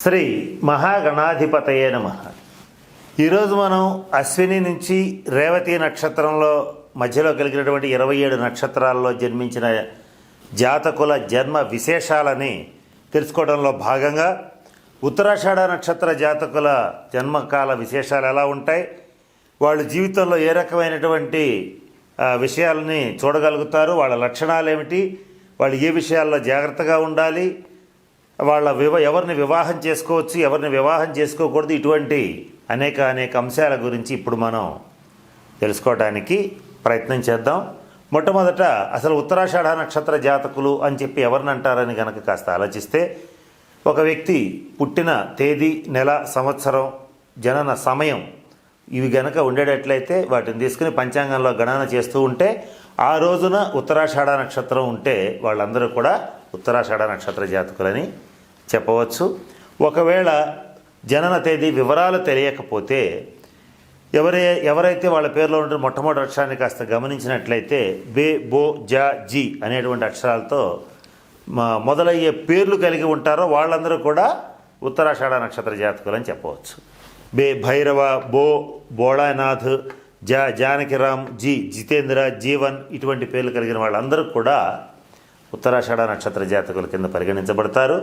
శ్రీ మహాగణాధిపతయే నమః. ఈరోజు మనం అశ్విని నుంచి రేవతి నక్షత్రంలో మధ్యలో కలిగినటువంటి 27 నక్షత్రాల్లో జన్మించిన జాతకుల జన్మ విశేషాలని తెలుసుకోవడంలో భాగంగా ఉత్తరాషాఢ నక్షత్ర జాతకుల జన్మకాల విశేషాలు ఎలా ఉంటాయి, వాళ్ళ జీవితంలో ఏ రకమైనటువంటి విషయాలని చూడగలుగుతారు, వాళ్ళ లక్షణాలు ఏమిటి, వాళ్ళు ఏ విషయాల్లో జాగ్రత్తగా ఉండాలి, వాళ్ళ ఎవరిని వివాహం చేసుకోవచ్చు, ఎవరిని వివాహం చేసుకోకూడదు, ఇటువంటి అనేక అంశాల గురించి ఇప్పుడు మనం తెలుసుకోవడానికి ప్రయత్నం చేద్దాం. మొట్టమొదట అసలు ఉత్తరాషాఢ నక్షత్ర జాతకులు అని చెప్పి ఎవరిని అంటారని కనుక కాస్త ఆలోచిస్తే, ఒక వ్యక్తి పుట్టిన తేదీ, నెల, సంవత్సరం, జనన సమయం ఇవి గనక ఉండేటట్లయితే వాటిని తీసుకుని పంచాంగంలో గణన చేస్తూ ఉంటే ఆ రోజున ఉత్తరాషాఢ నక్షత్రం ఉంటే వాళ్ళందరూ కూడా ఉత్తరాషాఢ నక్షత్ర జాతకులని చెప్పవచ్చు. ఒకవేళ జనన తేదీ వివరాలు తెలియకపోతే ఎవరైతే వాళ్ళ పేర్లో ఉంటే మొట్టమొదటి అక్షరాన్ని కాస్త గమనించినట్లయితే బే, బో, జా, జీ అనేటువంటి అక్షరాలతో మొదలయ్యే పేర్లు కలిగి ఉంటారో వాళ్ళందరూ కూడా ఉత్తరాషాఢ నక్షత్ర జాతకులు అని చెప్పవచ్చు. బే భైరవ, బో బోళానాథ్, జా జానకిరామ్, జీ జితేంద్ర, జీవన్ ఇటువంటి పేర్లు కలిగిన వాళ్ళందరూ కూడా ఉత్తరాషాఢ నక్షత్ర జాతకుల కింద పరిగణించబడతారు.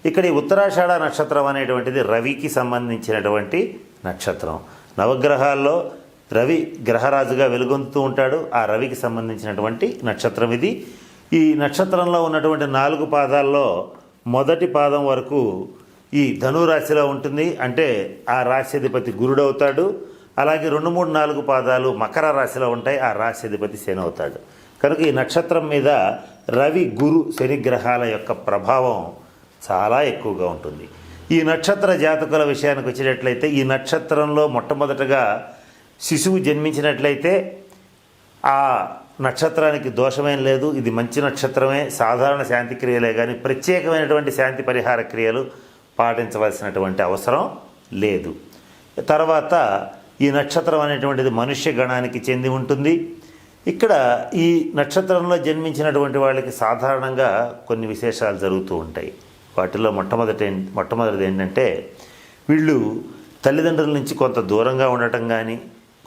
ఇక్కడ ఈ ఉత్తరాషాఢ నక్షత్రం అనేటువంటిది రవికి సంబంధించినటువంటి నక్షత్రం. నవగ్రహాల్లో రవి గ్రహరాజుగా వెలుగొందుతూ ఉంటాడు. ఆ రవికి సంబంధించినటువంటి నక్షత్రం ఇది. ఈ నక్షత్రంలో ఉన్నటువంటి 4 పాదాల్లో మొదటి పాదం వరకు ఈ ధనురాశిలో ఉంటుంది, అంటే ఆ రాశ్యాధిపతి గురుడు అవుతాడు. అలాగే 2, 3, 4 పాదాలు మకర రాశిలో ఉంటాయి, ఆ రాశ్యాధిపతి శని అవుతాడు. కనుక ఈ నక్షత్రం మీద రవి, గురు, శని గ్రహాల యొక్క ప్రభావం చాలా ఎక్కువగా ఉంటుంది. ఈ నక్షత్ర జాతకుల విషయానికి వచ్చినట్లయితే ఈ నక్షత్రంలో మొట్టమొదటగా శిశువు జన్మించినట్లయితే ఆ నక్షత్రానికి దోషమేం లేదు, ఇది మంచి నక్షత్రమే. సాధారణ శాంతి క్రియలే కానీ ప్రత్యేకమైనటువంటి శాంతి పరిహార క్రియలు పాటించవలసినటువంటి అవసరం లేదు. తర్వాత ఈ నక్షత్రం అనేటువంటిది మనుష్య గణానికి చెంది ఉంటుంది. ఇక్కడ ఈ నక్షత్రంలో జన్మించినటువంటి వాళ్ళకి సాధారణంగా కొన్ని విశేషాలు జరుగుతూ ఉంటాయి. వాటిలో మొట్టమొదటిది ఏంటంటే, వీళ్ళు తల్లిదండ్రుల నుంచి కొంత దూరంగా ఉండటం కానీ,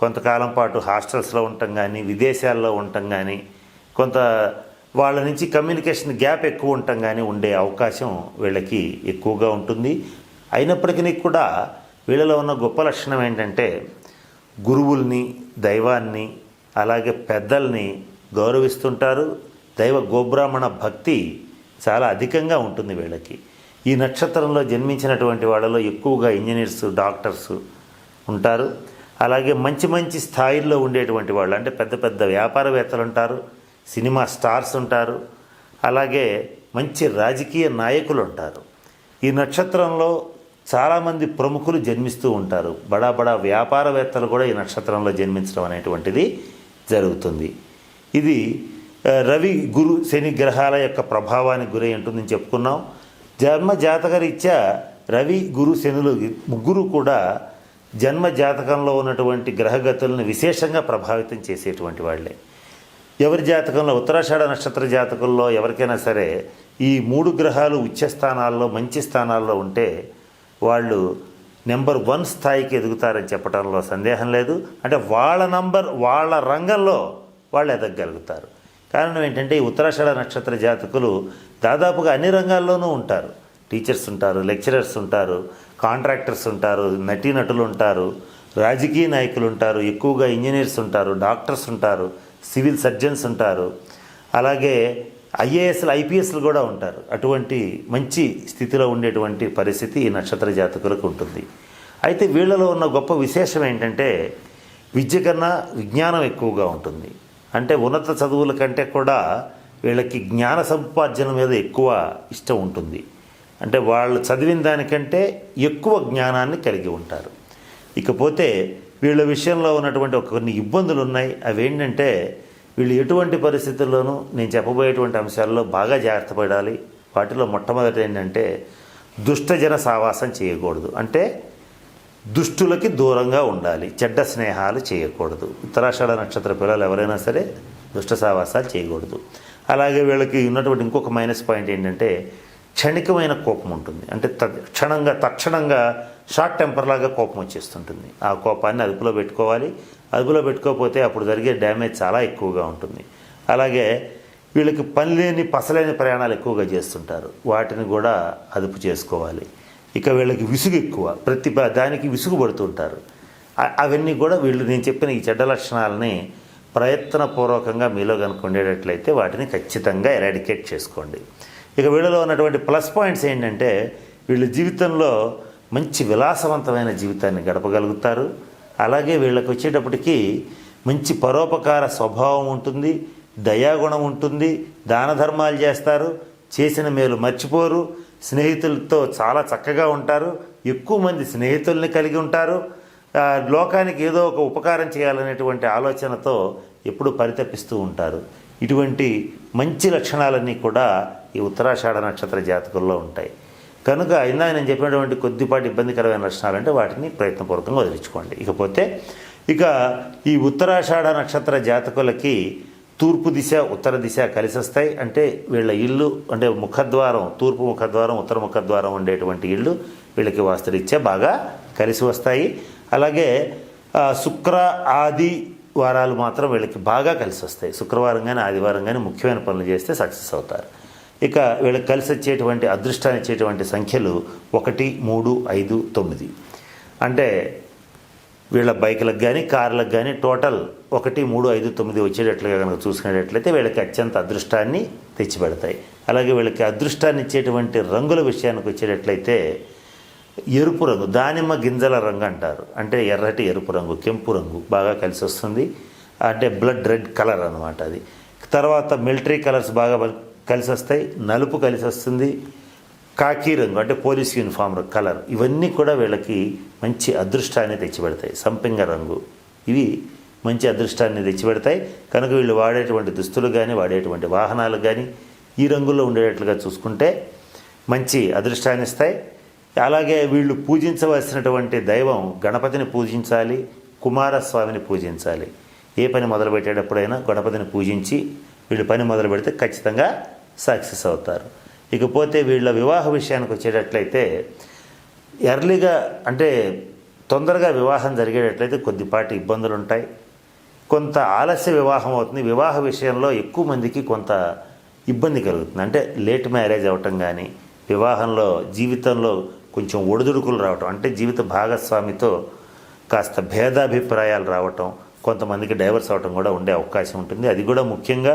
కొంతకాలం పాటు హాస్టల్స్లో ఉండటం కానీ, విదేశాల్లో ఉండటం కానీ, కొంత వాళ్ళ నుంచి కమ్యూనికేషన్ గ్యాప్ ఎక్కువ ఉండటం కానీ ఉండే అవకాశం వీళ్ళకి ఎక్కువగా ఉంటుంది. అయినప్పటికీ కూడా వీళ్ళలో ఉన్న గొప్ప లక్షణం ఏంటంటే, గురువుల్ని, దైవాన్ని, అలాగే పెద్దల్ని గౌరవిస్తుంటారు. దైవ గోబ్రాహ్మణ భక్తి చాలా అధికంగా ఉంటుంది వీళ్ళకి. ఈ నక్షత్రంలో జన్మించినటువంటి వాళ్ళలో ఎక్కువగా ఇంజనీర్స్, డాక్టర్స్ ఉంటారు. అలాగే మంచి స్థాయిల్లో ఉండేటువంటి వాళ్ళు, అంటే పెద్ద పెద్ద వ్యాపారవేత్తలు ఉంటారు, సినిమా స్టార్స్ ఉంటారు, అలాగే మంచి రాజకీయ నాయకులు ఉంటారు. ఈ నక్షత్రంలో చాలామంది ప్రముఖులు జన్మిస్తూ ఉంటారు. బడా వ్యాపారవేత్తలు కూడా ఈ నక్షత్రంలో జన్మించడం అనేటువంటిది జరుగుతుంది. ఇది రవి, గురు, శని గ్రహాల యొక్క ప్రభావానికి గురై ఉంటుందని చెప్పుకున్నాం. జన్మ జాతకరీత్యా రవి, గురు, శనులు ముగ్గురు కూడా జన్మ జాతకంలో ఉన్నటువంటి గ్రహగతులను విశేషంగా ప్రభావితం చేసేటువంటి వాళ్ళే. ఎవరి జాతకంలో ఉత్తరాషాఢ నక్షత్ర జాతకంలో ఎవరికైనా సరే ఈ 3 గ్రహాలు ఉచ్చస్థానాల్లో, మంచి స్థానాల్లో ఉంటే వాళ్ళు నెంబర్ 1 స్థాయికి ఎదుగుతారని చెప్పడంలో సందేహం లేదు. అంటే వాళ్ళ రంగంలో వాళ్ళు ఎదగలుగుతారు. కారణం ఏంటంటే, ఈ ఉత్తరాషాఢ నక్షత్ర జాతకులు దాదాపుగా అన్ని రంగాల్లోనూ ఉంటారు. టీచర్స్ ఉంటారు, లెక్చరర్స్ ఉంటారు, కాంట్రాక్టర్స్ ఉంటారు, నటీనటులు ఉంటారు, రాజకీయ నాయకులు ఉంటారు, ఎక్కువగా ఇంజనీర్స్ ఉంటారు, డాక్టర్స్ ఉంటారు, సివిల్ సర్జన్స్ ఉంటారు, అలాగే ఐఏఎస్లు, ఐపీఎస్లు కూడా ఉంటారు. అటువంటి మంచి స్థితిలో ఉండేటువంటి పరిస్థితి ఈ నక్షత్ర జాతకులకు ఉంటుంది. అయితే వీళ్ళలో ఉన్న గొప్ప విశేషం ఏంటంటే, విద్య కన్నా విజ్ఞానం ఎక్కువగా ఉంటుంది. అంటే ఉన్నత చదువుల కంటే కూడా వీళ్ళకి జ్ఞాన సముపార్జన మీద ఎక్కువ ఇష్టం ఉంటుంది. అంటే వాళ్ళు చదివిన దానికంటే ఎక్కువ జ్ఞానాన్ని కలిగి ఉంటారు. ఇకపోతే వీళ్ళ విషయంలో ఉన్నటువంటి కొన్ని ఇబ్బందులు ఉన్నాయి. అవేంటంటే, వీళ్ళు ఎటువంటి పరిస్థితుల్లోనూ నేను చెప్పబోయేటువంటి అంశాల్లో బాగా జాగ్రత్త పడాలి. వాటిలో మొట్టమొదటి ఏంటంటే, దుష్టజన సావాసం చేయకూడదు. అంటే దుష్టులకి దూరంగా ఉండాలి, చెడ్డ స్నేహాలు చేయకూడదు. ఉత్తరాషాఢ నక్షత్ర పిల్లలు ఎవరైనా సరే దుష్ట సావాసాలు చేయకూడదు. అలాగే వీళ్ళకి ఉన్నటువంటి ఇంకొక మైనస్ పాయింట్ ఏంటంటే, క్షణికమైన కోపం ఉంటుంది. అంటే తక్షణంగా షార్ట్ టెంపర్ లాగా కోపం వచ్చేస్తుంటుంది. ఆ కోపాన్ని అదుపులో పెట్టుకోవాలి. అదుపులో పెట్టుకోకపోతే అప్పుడు జరిగే డ్యామేజ్ చాలా ఎక్కువగా ఉంటుంది. అలాగే వీళ్ళకి పనిలేని పసలేని ప్రయాణాలు ఎక్కువగా చేస్తుంటారు. వాటిని కూడా అదుపు చేసుకోవాలి. ఇక వీళ్ళకి విసుగు ఎక్కువ, దానికి విసుగు పడుతుంటారు. అవన్నీ కూడా నేను చెప్పిన ఈ చెడ్డ లక్షణాలని ప్రయత్నపూర్వకంగా మీలో కనుక ఉండేటట్లయితే వాటిని ఖచ్చితంగా ఎరాడికేట్ చేసుకోండి. ఇక వీళ్ళలో ఉన్నటువంటి ప్లస్ పాయింట్స్ ఏంటంటే వీళ్ళ జీవితంలో మంచి విలాసవంతమైన జీవితాన్ని గడపగలుగుతారు. అలాగే వీళ్ళకి వచ్చేటప్పటికి మంచి పరోపకార స్వభావం ఉంటుంది, దయాగుణం ఉంటుంది, దాన ధర్మాలు చేస్తారు, చేసిన మేలు మర్చిపోరు, స్నేహితులతో చాలా చక్కగా ఉంటారు, ఎక్కువ మంది స్నేహితుల్ని కలిగి ఉంటారు, లోకానికి ఏదో ఒక ఉపకారం చేయాలనేటువంటి ఆలోచనతో ఎప్పుడు పరితపిస్తూ ఉంటారు. ఇటువంటి మంచి లక్షణాలన్నీ కూడా ఈ ఉత్తరాషాఢ నక్షత్ర జాతకుల్లో ఉంటాయి. కనుక ఇందాక నేను చెప్పినటువంటి కొద్దిపాటి ఇబ్బందికరమైన లక్షణాలు అంటే వాటిని ప్రయత్నపూర్వకంగా వదిలించుకోండి. ఇక ఈ ఉత్తరాషాఢ నక్షత్ర జాతకులకి తూర్పు దిశ ఉత్తర దిశ కలిసి వస్తాయి. అంటే వీళ్ళ ఇల్లు అంటే ముఖద్వారం, తూర్పు ముఖద్వారం ఉత్తర ముఖద్వారం ఉండేటువంటి ఇళ్ళు వీళ్ళకి వాస్తురీత్యా బాగా కలిసి వస్తాయి. అలాగే శుక్ర ఆది వారాలు మాత్రం వీళ్ళకి బాగా కలిసి వస్తాయి. శుక్రవారం కానీ ఆదివారం కానీ ముఖ్యమైన పనులు చేస్తే సక్సెస్ అవుతారు. ఇక వీళ్ళకి కలిసి వచ్చేటువంటి అదృష్టాన్ని ఇచ్చేటువంటి సంఖ్యలు 1, 3, 5, 9. అంటే వీళ్ళ బైకులకు కానీ కార్లకు కానీ టోటల్ 1, 3, 5, 9 వచ్చేటట్లుగా కనుక చూసుకునేటట్లయితే వీళ్ళకి అత్యంత అదృష్టాన్ని తెచ్చిపెడతాయి. అలాగే వీళ్ళకి అదృష్టాన్ని ఇచ్చేటువంటి రంగుల విషయానికి వచ్చేటట్లయితే ఎరుపు రంగు, దానిమ్మ గింజల రంగు అంటారు. అంటే ఎర్రటి ఎరుపు రంగు, కెంపు రంగు బాగా కలిసి వస్తుంది. అంటే బ్లడ్ రెడ్ కలర్ అనమాట అది. తర్వాత మిలిటరీ కలర్స్ బాగా కలిసి వస్తాయి. నలుపు కలిసి వస్తుంది. కాకి రంగు అంటే పోలీస్ యూనిఫామ్ కలర్, ఇవన్నీ కూడా వీళ్ళకి మంచి అదృష్టాన్ని తెచ్చిపెడతాయి. సంపింగ రంగు, ఇవి మంచి అదృష్టాన్ని తెచ్చిపెడతాయి. కనుక వీళ్ళు వాడేటువంటి దుస్తులు కానీ వాడేటువంటి వాహనాలు కానీ ఈ రంగుల్లో ఉండేటట్లుగా చూసుకుంటే మంచి అదృష్టాన్ని ఇస్తాయి. అలాగే వీళ్ళు పూజించవలసినటువంటి దైవం గణపతిని పూజించాలి, కుమారస్వామిని పూజించాలి. ఏ పని మొదలుపెట్టేటప్పుడైనా గణపతిని పూజించి వీళ్ళు పని మొదలు పెడితే ఖచ్చితంగా సక్సెస్ అవుతారు. ఇకపోతే వీళ్ళ వివాహ విషయానికి వచ్చేటట్లయితే ఎర్లీగా అంటే తొందరగా వివాహం జరిగేటట్లయితే కొద్దిపాటి ఇబ్బందులు ఉంటాయి. కొంత ఆలస్య వివాహం అవుతుంది. వివాహ విషయంలో ఎక్కువ మందికి కొంత ఇబ్బంది కలుగుతుంది. అంటే లేట్ మ్యారేజ్ అవ్వటం కానీ, వివాహంలో జీవితంలో కొంచెం ఒడిదుడుకులు రావటం, అంటే జీవిత భాగస్వామితో కాస్త భేదాభిప్రాయాలు రావటం, కొంతమందికి డైవర్స్ అవ్వటం కూడా ఉండే అవకాశం ఉంటుంది. అది కూడా ముఖ్యంగా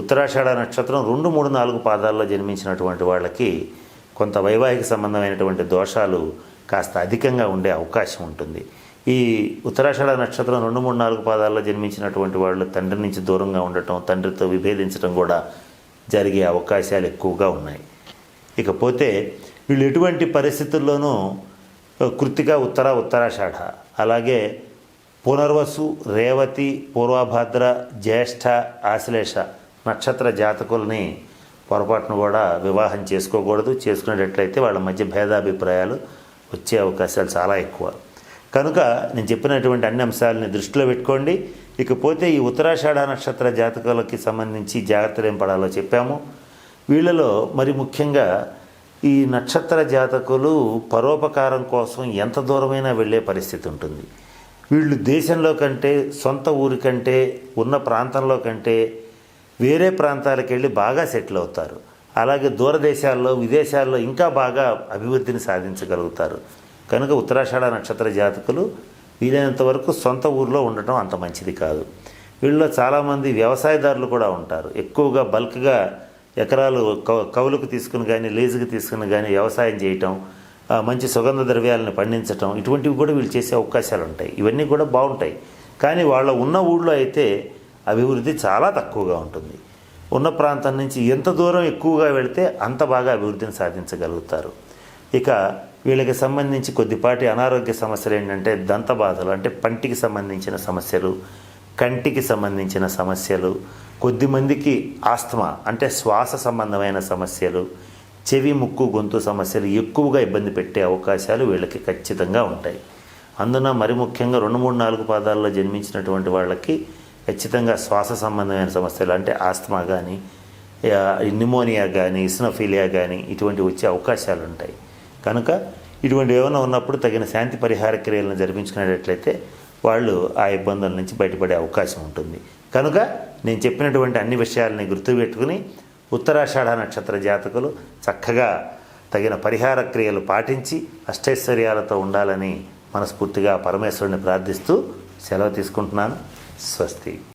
ఉత్తరాషాఢ నక్షత్రం 2, 3, 4 పాదాల్లో జన్మించినటువంటి వాళ్ళకి కొంత వైవాహిక సంబంధమైనటువంటి దోషాలు కాస్త అధికంగా ఉండే అవకాశం ఉంటుంది. ఈ ఉత్తరాషాఢ నక్షత్రం 2, 3, 4 పాదాల్లో జన్మించినటువంటి వాళ్ళు తండ్రి నుంచి దూరంగా ఉండటం, తండ్రితో విభేదించడం కూడా జరిగే అవకాశాలు ఎక్కువగా ఉన్నాయి. ఇకపోతే వీళ్ళు ఎటువంటి పరిస్థితుల్లోనూ కృత్తిక ఉత్తరాషాఢ, అలాగే పునర్వసు, రేవతి, పూర్వభద్ర, జ్యేష్ఠ, ఆశ్లేష నక్షత్ర జాతకుల్ని పొరపాటును కూడా వివాహం చేసుకోకూడదు. చేసుకునేటట్లయితే వాళ్ళ మధ్య భేదాభిప్రాయాలు వచ్చే అవకాశాలు చాలా ఎక్కువ. కనుక నేను చెప్పినటువంటి అన్ని అంశాలని దృష్టిలో పెట్టుకోండి. ఇకపోతే ఈ ఉత్తరాషాఢ నక్షత్ర జాతకులకి సంబంధించి జాగ్రత్తలు ఏం పడాలో చెప్పాము. వీళ్ళలో మరి ముఖ్యంగా ఈ నక్షత్ర జాతకులు పరోపకారం కోసం ఎంత దూరమైనా వెళ్ళే పరిస్థితి ఉంటుంది. వీళ్ళు దేశంలో కంటే, సొంత ఊరి కంటే, ఉన్న ప్రాంతంలో కంటే వేరే ప్రాంతాలకు వెళ్ళి బాగా సెటిల్ అవుతారు. అలాగే దూరదేశాల్లో, విదేశాల్లో ఇంకా బాగా అభివృద్ధిని సాధించగలుగుతారు. కనుక ఉత్తరాషాఢ నక్షత్ర జాతకులు వీలైనంత వరకు సొంత ఊరిలో ఉండటం అంత మంచిది కాదు. వీళ్ళలో చాలామంది వ్యవసాయదారులు కూడా ఉంటారు. ఎక్కువగా బల్క్గా ఎకరాలు కౌలుకు తీసుకుని కానీ, లీజుకు తీసుకుని కానీ వ్యవసాయం చేయటం, మంచి సుగంధ ద్రవ్యాలను పండించటం, ఇటువంటివి కూడా వీళ్ళు చేసే అవకాశాలు ఉంటాయి. ఇవన్నీ కూడా బాగుంటాయి. కానీ వాళ్ళ ఉన్న ఊళ్ళో అయితే అభివృద్ధి చాలా తక్కువగా ఉంటుంది. ఉన్న ప్రాంతం నుంచి ఎంత దూరం ఎక్కువగా వెళితే అంత బాగా అభివృద్ధిని సాధించగలుగుతారు. ఇక వీళ్ళకి సంబంధించి కొద్దిపాటి అనారోగ్య సమస్యలు ఏంటంటే దంత బాధలు, అంటే పంటికి సంబంధించిన సమస్యలు, కంటికి సంబంధించిన సమస్యలు, కొద్దిమందికి ఆస్తమా అంటే శ్వాస సంబంధమైన సమస్యలు, చెవి, ముక్కు, గొంతు సమస్యలు ఎక్కువగా ఇబ్బంది పెట్టే అవకాశాలు వీళ్ళకి ఖచ్చితంగా ఉంటాయి. అందున మరి ముఖ్యంగా 2, 3, 4 పాదాల్లో జన్మించినటువంటి వాళ్ళకి ఖచ్చితంగా శ్వాస సంబంధమైన సమస్యలు అంటే ఆస్తమా కానీ, న్యూమోనియా కానీ ఇస్నోఫీలియా కానీ ఇటువంటివి వచ్చే అవకాశాలు ఉంటాయి. కనుక ఇటువంటి ఏమైనా ఉన్నప్పుడు తగిన శాంతి పరిహార క్రియలను జరిపించుకునేటట్లయితే వాళ్ళు ఆ ఇబ్బందుల నుంచి బయటపడే అవకాశం ఉంటుంది. కనుక నేను చెప్పినటువంటి అన్ని విషయాలని గుర్తుపెట్టుకుని ఉత్తరాషాఢ నక్షత్ర జాతకులు చక్కగా తగిన పరిహార క్రియలు పాటించి అష్టైశ్వర్యాలతో ఉండాలని మనస్ఫూర్తిగా పరమేశ్వరుని ప్రార్థిస్తూ సెలవు తీసుకుంటున్నాను. స్వస్తి.